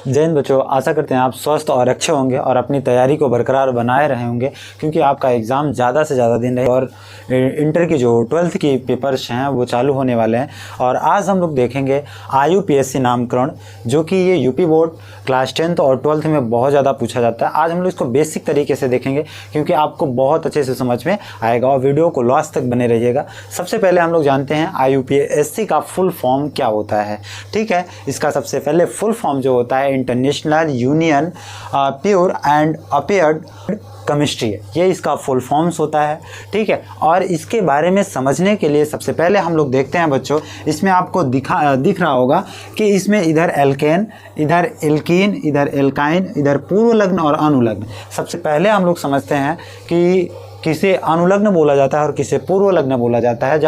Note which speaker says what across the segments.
Speaker 1: जय हिंद बच्चों, आशा करते हैं आप स्वस्थ और अच्छे होंगे और अपनी तैयारी को बरकरार बनाए रहे होंगे, क्योंकि आपका एग्ज़ाम ज़्यादा से ज़्यादा दिन रहे और इंटर की जो 12th की पेपर्स हैं वो चालू होने वाले हैं। और आज हम लोग देखेंगे IUPAC नामकरण, जो कि ये यूपी बोर्ड क्लास 10th और 12th में बहुत ज़्यादा पूछा जाता है। आज हम लोग इसको बेसिक तरीके से देखेंगे, क्योंकि आपको बहुत अच्छे से समझ में आएगा और वीडियो को लास्ट तक बने रहिएगा। सबसे पहले हम लोग जानते हैं IUPAC का फुल फॉर्म क्या होता है। ठीक है, इसका सबसे पहले फुल फॉर्म जो होता है international union pure and appeared chemistry, ये इसका फुल फॉर्म्स होता है। ठीक है, और इसके बारे में समझने के लिए सबसे पहले हम लोग देखते हैं बच्चों, इसमें आपको दिख रहा होगा कि इसमें इधर एल्केन, इधर एल्कीन, इधर एल्काइन, इधर पूर्वलग्न और अनुलग्न। सबसे पहले हम लोग समझते हैं कि किसे अनुलग्न बोला जाता है और किसे पूर्वलग्न बोला जाता है। जब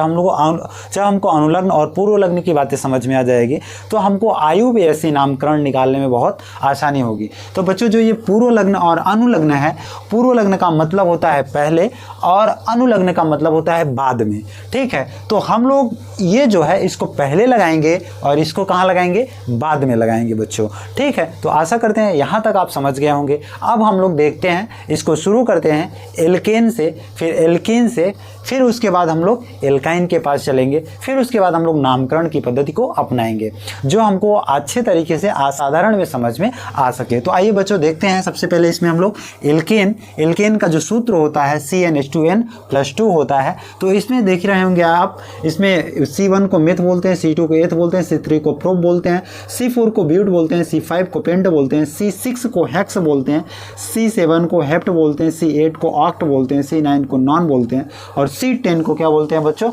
Speaker 1: हमको अनुलग्न और पूर्वलग्न की बातें समझ में आ जाएगी तो हमको IUPAC नामकरण निकालने में बहुत आसानी होगी। तो बच्चों, जो ये पूर्वलग्न और अनुलग्न है, पूर्वलग्न का मतलब होता है पहले और अनुलग्न का मतलब होता है बाद में। ठीक है, तो हम लोग ये जो है इसको पहले लगाएंगे और इसको कहाँ लगाएंगे, बाद में लगाएंगे बच्चों। ठीक है, तो आशा करते हैं यहाँ तक आप समझ गए होंगे। अब हम लोग देखते हैं, इसको शुरू करते हैं एल्केन से, फिर एल्कीन से, फिर उसके बाद हम लोग एल्काइन के पास चलेंगे, फिर उसके बाद हम लोग नामकरण की पद्धति को अपनाएंगे, जो हमको अच्छे तरीके से असाधारण में समझ में आ सके। तो आइए बच्चों देखते हैं। सबसे पहले इसमें हम लोग एल्केन का जो सूत्र होता है CnH2n+2 होता है। तो इसमें देख रहे होंगे आप, इसमें C1 को मेथ बोलते हैं, C2 को एथ बोलते हैं, C3 को प्रोप बोलते हैं, C4 को ब्यूट बोलते हैं, C5 को पेंट बोलते हैं, C6 को हेक्स बोलते हैं, C7 को हेप्ट बोलते हैं, C8 को ऑक्ट बोलते हैं, C9 को नॉन बोलते हैं और C10 को क्या बोलते हैं बच्चों,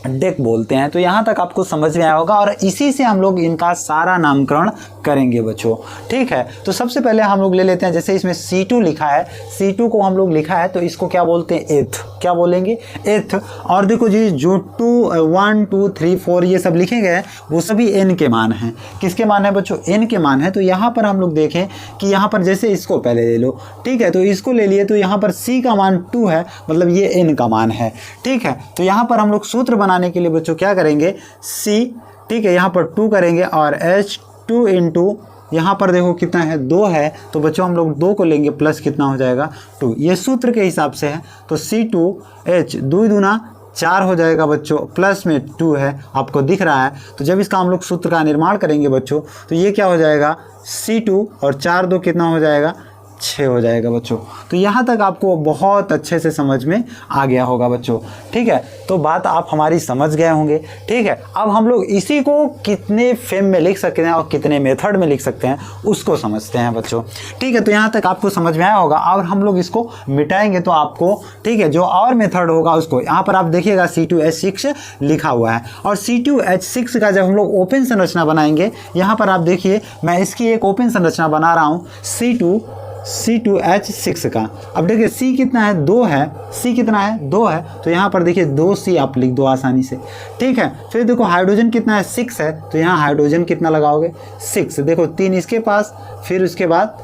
Speaker 1: डेक बोलते हैं। तो यहाँ तक आपको समझ में आया होगा और इसी से हम लोग इनका सारा नामकरण करेंगे बच्चों। ठीक है, तो सबसे पहले हम लोग ले लेते हैं, जैसे इसमें C2 लिखा है, C2 को हम लोग लिखा है तो इसको क्या बोलते हैं, एथ। क्या बोलेंगे, एथ। और देखो जी, जो 1 2 3 4 ये सब लिखे गए वो सभी n के मान हैं। किसके मान है बच्चों, n के मान है। तो यहाँ पर हम लोग देखें कि यहाँ पर जैसे इसको पहले ले लो, ठीक है, तो इसको ले लिए तो यहाँ पर C का मान 2 है, मतलब ये n का मान है। ठीक है, तो यहाँ पर हम लोग सूत्र बनाने के लिए बच्चों क्या करेंगे, C, ठीक है, यहाँ पर 2 करेंगे और H2 इंटू यहाँ पर देखो कितना है, 2 है, तो बच्चों हम लोग 2 को लेंगे प्लस कितना हो जाएगा, 2। ये सूत्र के हिसाब से है। तो C2H 2 दूना 4 हो जाएगा बच्चों, प्लस में 2 है, आपको दिख रहा है। तो जब इसका हम लोग सूत्र का निर्माण करेंगे बच्चों, तो ये क्या हो जाएगा, C2 और 4 2 कितना हो जाएगा, 6 हो जाएगा बच्चों। तो यहाँ तक आपको बहुत अच्छे से समझ में आ गया होगा बच्चों। ठीक है, तो बात आप हमारी समझ गए होंगे। ठीक है, अब हम लोग इसी को कितने फेम में लिख सकते हैं और कितने मेथड में लिख सकते हैं उसको समझते हैं बच्चों। ठीक है, तो यहाँ तक आपको समझ में आया होगा और हम लोग इसको मिटाएंगे तो आपको, ठीक है, जो और मेथड होगा उसको, यहाँ पर आप देखिएगा C2H6 लिखा हुआ है। और C2H6 का जब हम लोग ओपन संरचना बनाएंगे, यहाँ पर आप देखिए मैं इसकी एक ओपन संरचना बना रहा हूँ C2H6 का। अब देखिए C कितना है, 2 है, C कितना है, 2 है, तो यहाँ पर देखिए 2C आप लिख दो आसानी से। ठीक है, फिर देखो हाइड्रोजन कितना है, 6 है, तो यहाँ हाइड्रोजन कितना लगाओगे, 6। देखो 3 इसके पास, फिर उसके बाद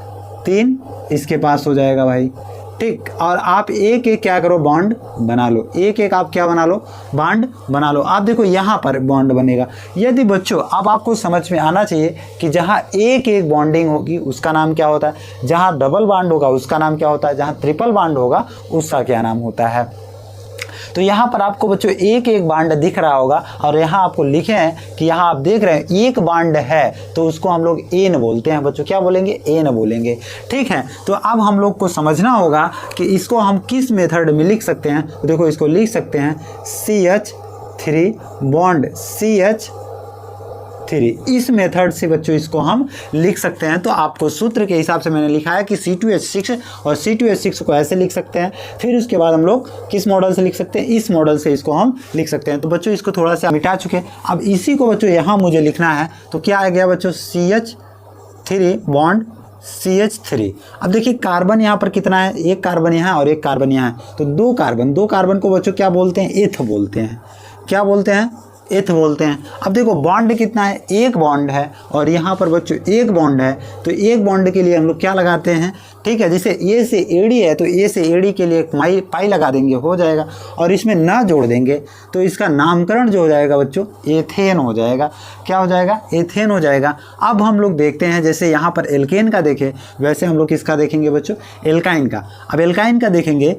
Speaker 1: 3 इसके पास हो जाएगा भाई। ठीक, और आप एक एक क्या करो, बॉन्ड बना लो, एक एक आप क्या बना लो, बॉन्ड बना लो। आप देखो यहाँ पर बॉन्ड बनेगा। यदि बच्चों अब आपको समझ में आना चाहिए कि जहाँ एक एक बॉन्डिंग होगी उसका नाम क्या होता है, जहाँ डबल बॉन्ड होगा उसका नाम क्या होता है, जहाँ ट्रिपल बॉन्ड होगा उसका क्या नाम होता है। तो यहाँ पर आपको बच्चों एक एक बांड दिख रहा होगा और यहाँ आपको लिखे हैं कि यहाँ आप देख रहे हैं एक बांड है तो उसको हम लोग एन बोलते हैं बच्चों। क्या बोलेंगे, एन बोलेंगे। ठीक है, तो अब हम लोग को समझना होगा कि इसको हम किस मेथड में लिख सकते हैं। तो देखो इसको लिख सकते हैं CH3 बॉन्ड CH3, इस मेथड से बच्चों इसको हम लिख सकते हैं। तो आपको सूत्र के हिसाब से मैंने लिखा है कि C2H6 और C2H6 को ऐसे लिख सकते हैं। फिर उसके बाद हम लोग किस मॉडल से लिख सकते हैं, इस मॉडल से इसको हम लिख सकते हैं। तो बच्चों इसको थोड़ा सा मिटा चुके हैं, अब इसी को बच्चों यहाँ मुझे लिखना है। तो क्या आ गया बच्चों, CH3 बॉन्ड CH3। अब देखिए कार्बन यहाँ पर कितना है, एक कार्बन यहाँ और एक कार्बन यहाँ है, तो 2 कार्बन को बच्चों क्या बोलते हैं, एथ बोलते हैं। क्या बोलते हैं, एथ बोलते हैं। अब देखो बॉन्ड कितना है, एक बॉन्ड है और यहाँ पर बच्चों एक बॉन्ड है, तो एक बॉन्ड के लिए हम लोग क्या लगाते हैं, ठीक है, जैसे ए से एडी है तो ए से एडी के लिए एक पाई लगा देंगे, हो जाएगा, और इसमें ना जोड़ देंगे तो इसका नामकरण जो हो जाएगा बच्चों एथेन हो जाएगा। क्या हो जाएगा, एथेन हो जाएगा। अब हम लोग देखते हैं जैसे यहाँ पर एल्केन का देखें वैसे हम लोग किसका देखेंगे बच्चों, एल्काइन का। अब एल्काइन का देखेंगे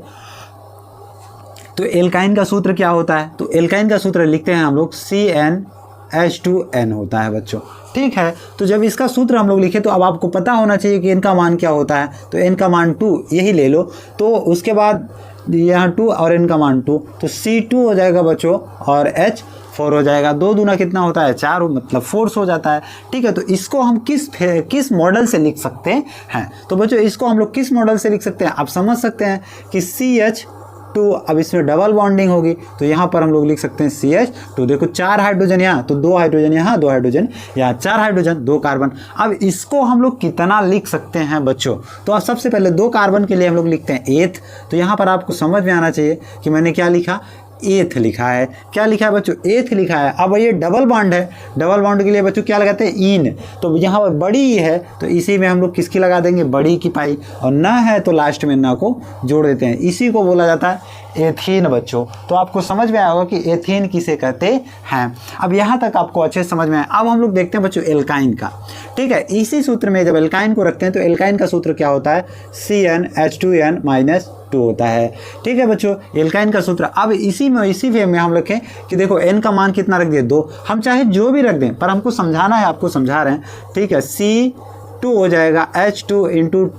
Speaker 1: तो एल्काइन का सूत्र क्या होता है, तो एल्काइन का सूत्र लिखते हैं हम लोग CnH2n होता है बच्चों, ठीक है। तो जब इसका सूत्र हम लोग लिखे तो अब आपको पता होना चाहिए कि इनका मान क्या होता है, तो n का मान 2 यही ले लो, तो उसके बाद यहाँ 2 और n का मान 2, तो C2 हो जाएगा बच्चों और H 4 हो जाएगा। 2 दूना कितना होता है 4, मतलब फोर्स हो जाता है, ठीक है। तो इसको हम किस मॉडल से लिख सकते हैं, तो बच्चों इसको हम लोग किस मॉडल से लिख सकते हैं, आप समझ सकते हैं कि CH2, अब इसमें डबल बॉन्डिंग होगी तो यहाँ पर हम लोग लिख सकते हैं CH2। देखो 4 हाइड्रोजन यहाँ, तो 2 हाइड्रोजन यहाँ, 2 हाइड्रोजन यहाँ, 4 हाइड्रोजन 2 कार्बन। अब इसको हम लोग कितना लिख सकते हैं बच्चों, तो अब सबसे पहले 2 कार्बन के लिए हम लोग लिखते हैं एथ। तो यहाँ पर आपको समझ में आना चाहिए कि मैंने क्या लिखा, एथ लिखा है। क्या लिखा है बच्चों, एथ लिखा है। अब ये डबल बॉन्ड है, डबल बॉन्ड के लिए बच्चों क्या लगाते हैं, इन, तो यहाँ पर बड़ी है तो इसी में हम लोग किसकी लगा देंगे, बड़ी की पाई, और ना है तो लास्ट में ना को जोड़ देते हैं, इसी को बोला जाता है एथीन बच्चों। तो आपको समझ में आया होगा कि एथीन किसे कहते हैं। अब यहाँ तक आपको अच्छे से समझ में आया। अब हम लोग देखते हैं बच्चों एल्काइन का, ठीक है। इसी सूत्र में जब एल्काइन को रखते हैं तो एल्काइन का सूत्र क्या होता है, CnH2n-2 होता है, ठीक है बच्चों, एल्काइन का सूत्र। अब इसी वे में हम रखें कि देखो n का मान कितना रख दिए, 2, हम चाहे जो भी रख दें पर हमको समझाना है, आपको समझा रहे हैं, ठीक है। C2 हो जाएगा H2 × 2 -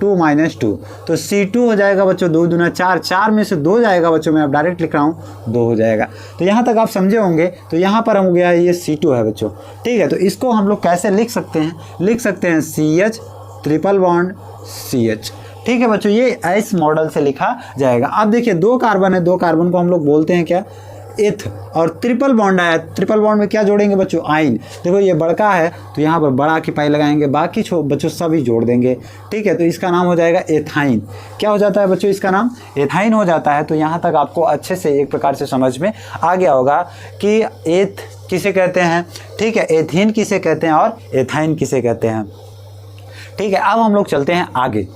Speaker 1: 2, तो C2 हो जाएगा बच्चों 2 दूना 4, 4 में से 2 जाएगा बच्चों, मैं अब डायरेक्ट लिख रहा हूँ 2 हो जाएगा। तो यहाँ तक आप समझे होंगे। तो यहाँ पर हम गया ये C2 है बच्चों, ठीक है। तो इसको हम लोग कैसे लिख सकते हैं, लिख सकते हैं CH ट्रिपल बॉन्ड CH, ठीक है बच्चों, ये इस मॉडल से लिखा जाएगा। अब देखिए 2 कार्बन है, 2 कार्बन को हम लोग बोलते हैं क्या, एथ, और ट्रिपल बॉन्ड आया, ट्रिपल बॉन्ड में क्या जोड़ेंगे बच्चों, आइन। देखो ये बड़का है तो यहाँ पर बड़ा की पाई लगाएंगे, बाकी बच्चों सभी जोड़ देंगे, ठीक है। तो इसका नाम हो जाएगा एथाइन। क्या हो जाता है बच्चों, इसका नाम एथाइन हो जाता है। तो यहाँ तक आपको अच्छे से एक प्रकार से समझ में आ गया होगा कि एथ किसे कहते हैं, ठीक है, एथीन किसे कहते हैं और एथाइन किसे कहते हैं, ठीक है। अब हम लोग चलते हैं आगे।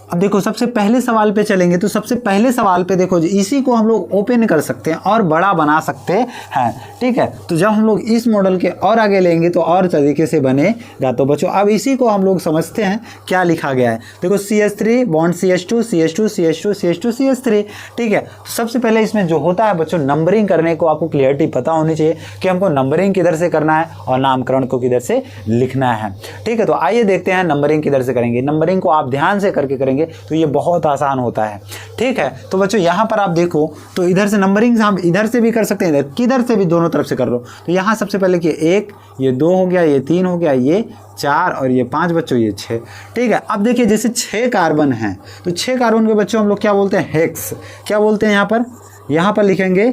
Speaker 1: अब देखो सबसे पहले सवाल पे चलेंगे, तो सबसे पहले सवाल पे देखो इसी को हम लोग ओपन कर सकते हैं और बड़ा बना सकते हैं, ठीक है। तो जब हम लोग इस मॉडल के और आगे लेंगे तो और तरीके से बनेगा। तो बच्चों अब इसी को हम लोग समझते हैं क्या लिखा गया है। देखो CH3 bond CH2 CH2 CH2 CH2 CH3, ठीक है। सबसे पहले इसमें जो होता है बच्चों, नंबरिंग करने को आपको क्लियरिटी पता होनी चाहिए कि हमको नंबरिंग किधर से करना है और नामकरण को किधर से लिखना है, ठीक है। तो आइए देखते हैं नंबरिंग किधर से करेंगे। नंबरिंग को आप ध्यान से करके करेंगे तो ये बहुत आसान होता है, ठीक है। तो बच्चों यहाँ पर आप देखो तो इधर से नंबरिंग हम इधर से भी कर सकते हैं, इधर किधर से भी, दोनों तरफ से कर लो। तो यहाँ सबसे पहले कि 1, ये 2 हो गया, ये 3 हो गया, ये 4 और ये 5 बच्चों, ये 6, ठीक है। अब देखिए जैसे 6 कार्बन हैं तो 6 कार्बन के बच्चों हम लोग क्या बोलते हैं, हेक्स। क्या बोलते हैं, यहाँ पर लिखेंगे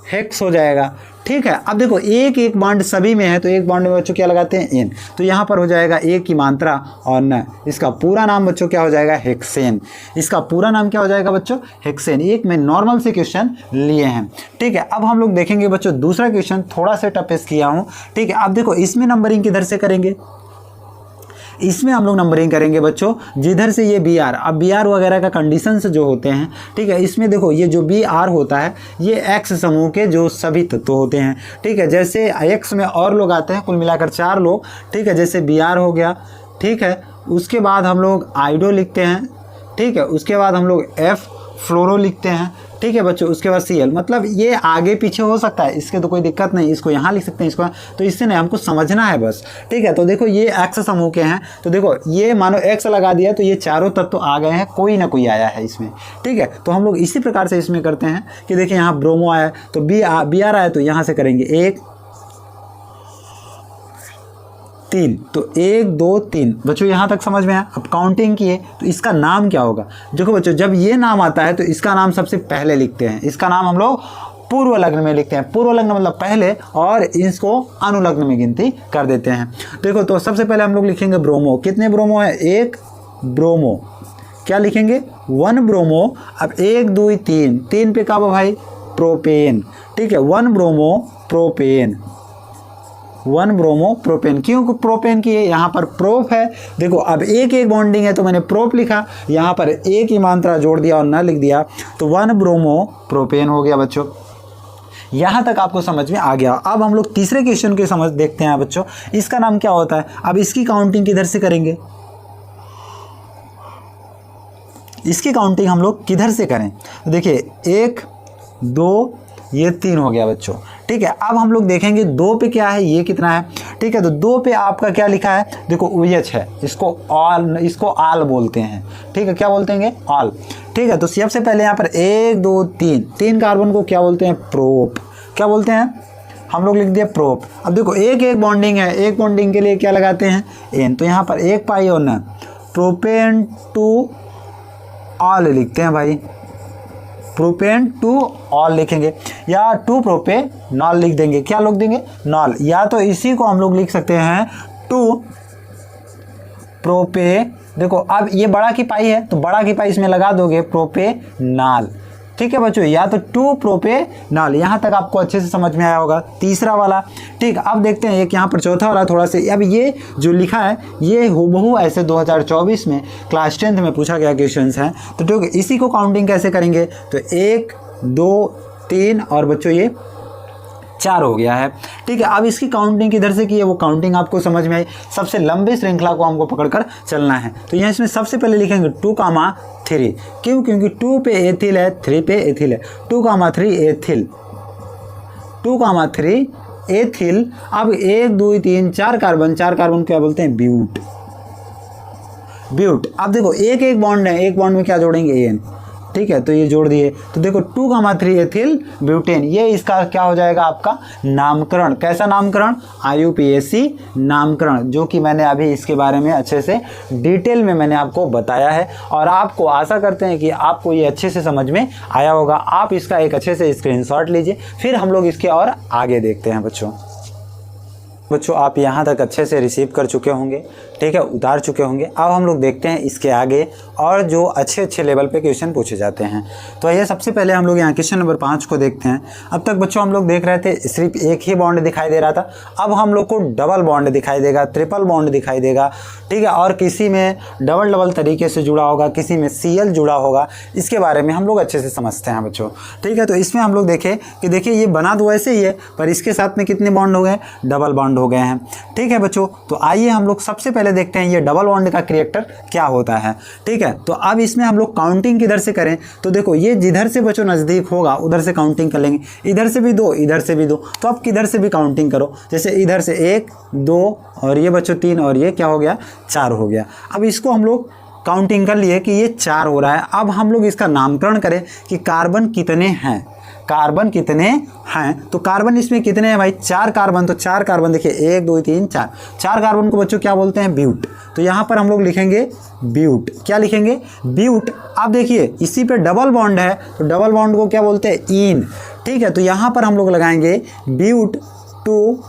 Speaker 1: हेक्स हो जाएगा, ठीक है। अब देखो एक बॉन्ड सभी में है तो एक बॉन्ड में बच्चों क्या लगाते हैं, एन, तो यहाँ पर हो जाएगा एक की मात्रा और न, इसका पूरा नाम बच्चों क्या हो जाएगा, हेक्सेन। इसका पूरा नाम क्या हो जाएगा बच्चों, हेक्सेन। एक में नॉर्मल से क्वेश्चन लिए हैं, ठीक है। अब हम लोग देखेंगे बच्चों दूसरा क्वेश्चन, थोड़ा सा टफेस्ट किया हूँ, ठीक है। अब देखो इसमें नंबरिंग किधर से करेंगे, इसमें हम लोग नंबरिंग करेंगे बच्चों जिधर से ये BR, अब BR वगैरह का कंडीशंस जो होते हैं, ठीक है। इसमें देखो ये जो BR होता है ये X समूह के जो सभी तत्व होते हैं, ठीक है। जैसे X में और लोग आते हैं, कुल मिलाकर 4 लोग, ठीक है। जैसे BR हो गया, ठीक है। उसके बाद हम लोग आइडो लिखते हैं, ठीक है। उसके बाद हम लोग F फ्लोरो लिखते हैं, ठीक है बच्चों। उसके बाद Cl, मतलब ये आगे पीछे हो सकता है, इसके तो कोई दिक्कत नहीं, इसको यहाँ लिख सकते हैं, इसको, तो इससे नहीं, हमको समझना है बस, ठीक है। तो देखो ये X समूह के हैं, तो देखो ये मानो X लगा दिया तो ये चारों तत्व आ गए हैं, कोई ना कोई आया है इसमें, ठीक है। तो हम लोग इसी प्रकार से इसमें करते हैं कि देखिए यहाँ ब्रोमो आया तो BR आया तो यहाँ से करेंगे 1 3, तो 1 2 3 बच्चों यहाँ तक समझ में आया। अब काउंटिंग की है तो इसका नाम क्या होगा, देखो बच्चों जब ये नाम आता है तो इसका नाम सबसे पहले लिखते हैं, इसका नाम हम लोग पूर्व लग्न में लिखते हैं, पूर्व लग्न मतलब पहले, और इसको अनुलग्न में गिनती कर देते हैं। देखो तो सबसे पहले हम लोग लिखेंगे ब्रोमो, कितने ब्रोमो है, 1 ब्रोमो, क्या लिखेंगे 1 ब्रोमो। अब 1 2 3, 3 पे कब भाई प्रोपेन। ठीक है, 1 ब्रोमो प्रोपेन, 1 ब्रोमो प्रोपेन। क्यों प्रोपेन की है? यहाँ पर प्रोप है, देखो अब एक एक बॉन्डिंग है तो मैंने प्रोप लिखा, यहाँ पर एक ही मात्रा जोड़ दिया और न लिख दिया तो 1 ब्रोमो प्रोपेन हो गया बच्चों। यहाँ तक आपको समझ में आ गया। अब हम लोग तीसरे क्वेश्चन के समझ देखते हैं बच्चों, इसका नाम क्या होता है। अब इसकी काउंटिंग किधर से करेंगे, इसकी काउंटिंग हम लोग किधर से करें? देखिए 1 2 ये 3 हो गया बच्चों। ठीक है, अब हम लोग देखेंगे 2 पे क्या है, ये कितना है। ठीक है, तो 2 पे आपका क्या लिखा है, देखो OH है, इसको आल बोलते हैं। ठीक है, क्या बोलते हैं, आल। ठीक है, तो सबसे पहले यहाँ पर 1 2 3 कार्बन को क्या बोलते हैं, प्रोप। क्या बोलते हैं, हम लोग लिख दिया प्रोप। अब देखो एक एक बॉन्डिंग है, एक बॉन्डिंग के लिए क्या लगाते हैं, एन, तो यहाँ पर 1 पाई और न प्रोपेन टू ऑल लिखते हैं भाई, प्रोपेन टू ऑल लिखेंगे या टू प्रोपेनॉल लिख देंगे। क्या लिख देंगे, नॉल, या तो इसी को हम लोग लिख सकते हैं टू प्रोपे। देखो अब ये बड़ा की पाई है तो बड़ा की पाई इसमें लगा दोगे, प्रोपेनॉल। ठीक है बच्चों, या तो 2 प्रोपेनॉल। यहाँ तक आपको अच्छे से समझ में आया होगा तीसरा वाला। ठीक, अब देखते हैं एक यहाँ पर चौथा वाला थोड़ा सा। अब ये जो लिखा है ये हूबहू ऐसे 2024 में क्लास 10th में पूछा गया क्वेश्चंस हैं। तो ठीक है, इसी को काउंटिंग कैसे करेंगे, तो 1 2 3 और बच्चों ये 4 हो गया है। ठीक है, अब इसकी काउंटिंग किधर से की है वो काउंटिंग आपको समझ में आई। सबसे लंबे श्रृंखला को हमको पकड़कर चलना है, तो यहाँ इसमें सबसे पहले लिखेंगे 2,3। क्यों, क्योंकि 2 पे एथिल है, 3 पे एथिल है, 2,3 एथिल, 2,3 एथिल। अब 1 2 3 4 कार्बन, 4 कार्बन क्या बोलते हैं, ब्यूट, ब्यूट। अब देखो एक एक बॉन्ड है, एक बॉन्ड में क्या जोड़ेंगे, एन। ठीक है, तो ये जोड़ दिए, तो देखो 2,3 एथिल ब्यूटेन, ये इसका क्या हो जाएगा आपका नामकरण। कैसा नामकरण, IUPAC नामकरण, जो कि मैंने अभी इसके बारे में अच्छे से डिटेल में मैंने आपको बताया है और आपको आशा करते हैं कि आपको ये अच्छे से समझ में आया होगा। आप इसका एक अच्छे से स्क्रीनशॉट लीजिए, फिर हम लोग इसके और आगे देखते हैं बच्चों। आप यहाँ तक अच्छे से रिसीव कर चुके होंगे, ठीक है, उतार चुके होंगे। अब हम लोग देखते हैं इसके आगे और जो अच्छे अच्छे लेवल पे क्वेश्चन पूछे जाते हैं। तो ये सबसे पहले हम लोग यहाँ क्वेश्चन नंबर 5 को देखते हैं। अब तक बच्चों हम लोग देख रहे थे सिर्फ एक ही बॉन्ड दिखाई दे रहा था, अब हम लोग को डबल बॉन्ड दिखाई देगा, ट्रिपल बॉन्ड दिखाई देगा। ठीक है, और किसी में डबल तरीके से जुड़ा होगा, किसी में Cl जुड़ा होगा, इसके बारे में हम लोग अच्छे से समझते हैं बच्चों। ठीक है, तो इसमें हम लोग देखें कि देखिए ये बना तो वैसे ही है पर इसके साथ में कितने बॉन्ड हो गए, डबल बॉन्ड हो गए हैं। ठीक है बच्चों, तो आइए हम लोग सबसे पहले देखते हैं ये डबल बॉन्ड का कैरेक्टर क्या होता है। ठीक है, तो अब इसमें हम लोग काउंटिंग किधर से करें, तो देखो ये जिधर से बच्चों नज़दीक होगा उधर से काउंटिंग कर लेंगे, इधर से भी 2 इधर से भी 2, तो अब किधर से भी काउंटिंग करो। जैसे इधर से 1 2 और ये बच्चों 3 और ये क्या हो गया, 4 हो गया। अब इसको हम लोग काउंटिंग कर लिए कि ये 4 हो रहा है। अब हम लोग इसका नामकरण करें कि कार्बन कितने हैं, कार्बन कितने हैं। तो कार्बन इसमें कितने हैं भाई, 4 कार्बन। तो 4 कार्बन देखिए 1 2 3 4, 4 कार्बन को बच्चों क्या बोलते हैं, ब्यूट। तो यहाँ पर हम लोग लिखेंगे ब्यूट। क्या लिखेंगे, ब्यूट। अब देखिए इसी पे डबल बॉन्ड है तो डबल बॉन्ड को क्या बोलते हैं, इन। ठीक है, तो यहाँ पर हम लोग लगाएंगे ब्यूट टू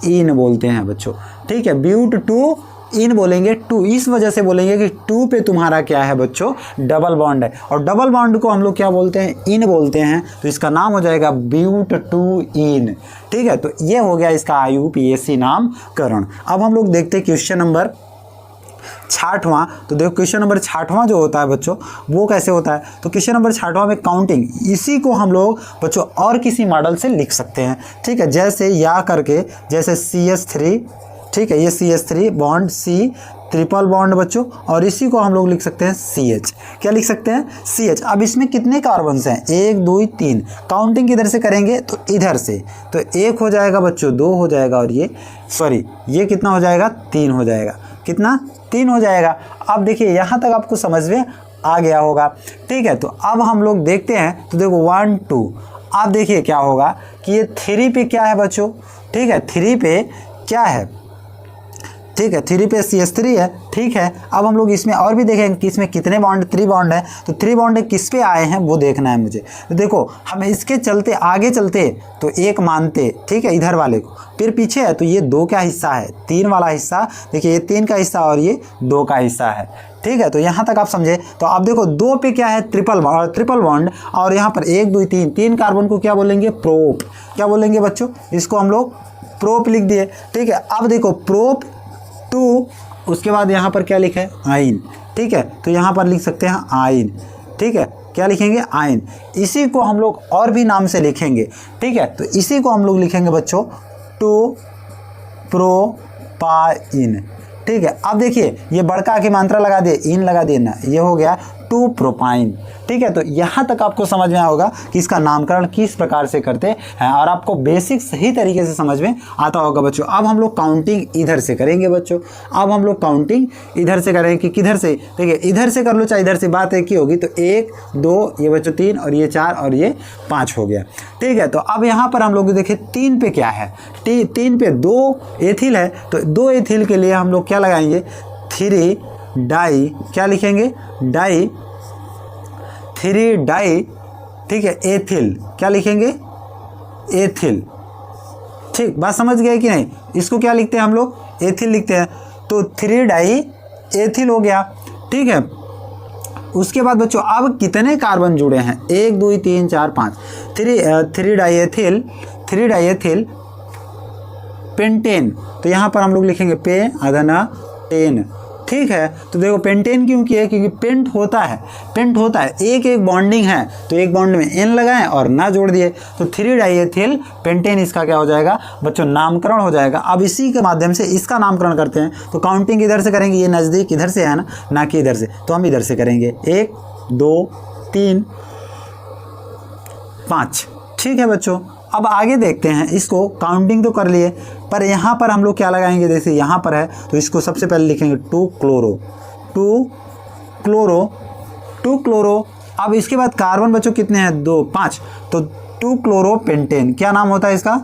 Speaker 1: इन बोलते हैं बच्चों। ठीक है, ब्यूट टू इन बोलेंगे, 2 इस वजह से बोलेंगे कि 2 पे तुम्हारा क्या है बच्चों, डबल बॉन्ड है, और डबल बॉन्ड को हम लोग क्या बोलते हैं, इन बोलते हैं। तो इसका नाम हो जाएगा ब्यूट टू इन। ठीक है, तो ये हो गया इसका IUPAC नामकरण। अब हम लोग देखते हैं क्वेश्चन नंबर 6वां। तो देखो क्वेश्चन नंबर 6वां जो होता है बच्चों वो कैसे होता है, तो क्वेश्चन नंबर 6वां में काउंटिंग, इसी को हम लोग बच्चों और किसी मॉडल से लिख सकते हैं। ठीक है, जैसे या करके, जैसे CH3, ठीक है, ये CH3 bond C triple bond बच्चों, और इसी को हम लोग लिख सकते हैं CH। क्या लिख सकते हैं, CH। अब इसमें कितने कार्बन्स हैं, 1 2 3। काउंटिंग किधर से करेंगे, तो इधर से, तो 1 हो जाएगा बच्चों, 2 हो जाएगा और ये कितना हो जाएगा, 3 हो जाएगा। कितना, 3 हो जाएगा। अब देखिए यहाँ तक आपको समझ में आ गया होगा। ठीक है, तो अब हम लोग देखते हैं, तो देखो 1 2। अब देखिए क्या होगा कि ये 3 पे क्या है बच्चों, ठीक है, 3 पे क्या है, ठीक है, 3 पे CH3 है, ठीक है। अब हम लोग इसमें और भी देखेंगे कि इसमें कितने बॉन्ड, 3 बॉन्ड है, तो 3 बॉन्ड किस पे आए हैं वो देखना है मुझे। तो देखो हम इसके चलते आगे चलते तो 1 मानते, ठीक है, इधर वाले को, फिर पीछे है तो ये 2 का हिस्सा है, 3 वाला हिस्सा, देखिए ये 3 का हिस्सा और ये 2 का हिस्सा है, ठीक है। तो यहाँ तक आप समझे। तो आप देखो 2 पे क्या है, ट्रिपल बॉन्ड, और यहाँ पर 1 2 3 कार्बन को क्या बोलेंगे, प्रोप। क्या बोलेंगे बच्चों, इसको हम लोग प्रोप लिख दिए, ठीक है। अब देखो प्रोप 2, उसके बाद यहाँ पर क्या लिखा है, आइन, ठीक है। तो यहाँ पर लिख सकते हैं आइन, ठीक है। क्या लिखेंगे, आइन। इसी को हम लोग और भी नाम से लिखेंगे, ठीक है। तो इसी को हम लोग लिखेंगे बच्चों 2 प्रोपाइन, ठीक है। अब देखिए ये बड़का की मात्रा लगा दिए, इन लगा दिए ना, ये हो गया 2 प्रोपाइन, ठीक है। तो यहाँ तक आपको समझ में आया होगा कि इसका नामकरण किस प्रकार से करते हैं और आपको बेसिक सही तरीके से समझ में आता होगा बच्चों। अब हम लोग काउंटिंग इधर से करेंगे बच्चों। अब हम लोग काउंटिंग इधर से करेंगे कि किधर से, देखिए इधर से कर लो चाहे इधर से, बात एक ही होगी। तो 1 2 ये बच्चों 3 और ये 4 और ये 5 हो गया, ठीक है। तो अब यहाँ पर हम लोग देखिए 3 पे क्या है, 3 पे 2 एथिल है, तो 2 एथिल के लिए हम लोग क्या लगाएंगे, 3 डाई, क्या लिखेंगे, डाई, 3 डाई, ठीक है, एथिल, क्या लिखेंगे, एथिल, ठीक। बात समझ गए कि नहीं। इसको क्या लिखते हैं हम लोग, एथिल लिखते हैं। तो 3 डाई एथिल हो गया, ठीक है। उसके बाद बच्चों अब कितने कार्बन जुड़े हैं, 1 2 3 4 5, 3 डाई एथिल पेंटेन। तो यहाँ पर हम लोग लिखेंगे पे अदना टेन, ठीक है। तो देखो पेंटेन क्यों किया, क्योंकि पेंट होता है, एक बॉन्डिंग है, तो एक बॉन्ड में एन लगाएं और ना जोड़ दिए, तो 3 डाइएथिल पेंटेन इसका क्या हो जाएगा बच्चों, नामकरण हो जाएगा। अब इसी के माध्यम से इसका नामकरण करते हैं। तो काउंटिंग इधर से करेंगे, ये नज़दीक इधर से है ना कि इधर से, तो हम इधर से करेंगे 1 2 3 5, ठीक है बच्चों। अब आगे देखते हैं, इसको काउंटिंग तो कर लिए, पर यहाँ पर हम लोग क्या लगाएंगे, जैसे यहाँ पर है तो इसको सबसे पहले लिखेंगे 2 क्लोरो। अब इसके बाद कार्बन बच्चों कितने हैं, 2 5, तो 2 क्लोरोपेंटेन, क्या नाम होता है इसका,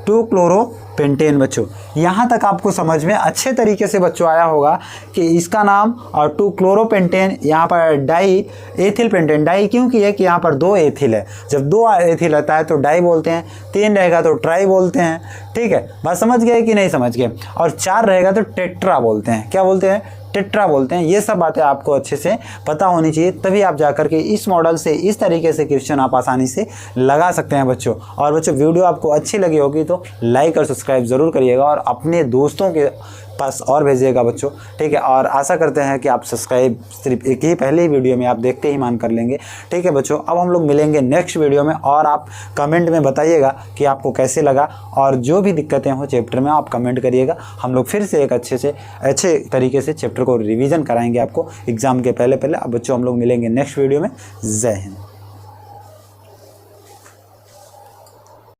Speaker 1: 2 क्लोरोपेंटेन बच्चों। यहाँ तक आपको समझ में अच्छे तरीके से बच्चों आया होगा कि इसका नाम, और 2 क्लोरोपेंटेन, यहाँ पर डाई एथिल पेंटेन, डाई क्यों किया कि यहाँ पर 2 एथिल है, जब 2 एथिल रहता है तो डाई बोलते हैं, 3 रहेगा तो ट्राई बोलते हैं, ठीक है। बात समझ गए कि नहीं समझ गए, और 4 रहेगा तो टेट्रा बोलते हैं, क्या बोलते हैं, टेट्रा बोलते हैं। ये सब बातें आपको अच्छे से पता होनी चाहिए, तभी आप जाकर के इस मॉडल से इस तरीके से क्वेश्चन आप आसानी से लगा सकते हैं बच्चों। और बच्चों वीडियो आपको अच्छी लगी होगी तो लाइक और सब्सक्राइब ज़रूर करिएगा और अपने दोस्तों के पास और भेजिएगा बच्चों, ठीक है। और आशा करते हैं कि आप सब्सक्राइब सिर्फ एक ही पहले ही वीडियो में आप देखते ही मान कर लेंगे, ठीक है बच्चों। अब हम लोग मिलेंगे नेक्स्ट वीडियो में, और आप कमेंट में बताइएगा कि आपको कैसे लगा, और जो भी दिक्कतें हो चैप्टर में आप कमेंट करिएगा। हम लोग फिर से एक अच्छे तरीके से चैप्टर को रिवीजन कराएंगे आपको एग्जाम के पहले। अब बच्चों हम लोग मिलेंगे नेक्स्ट वीडियो में। जय हिंद।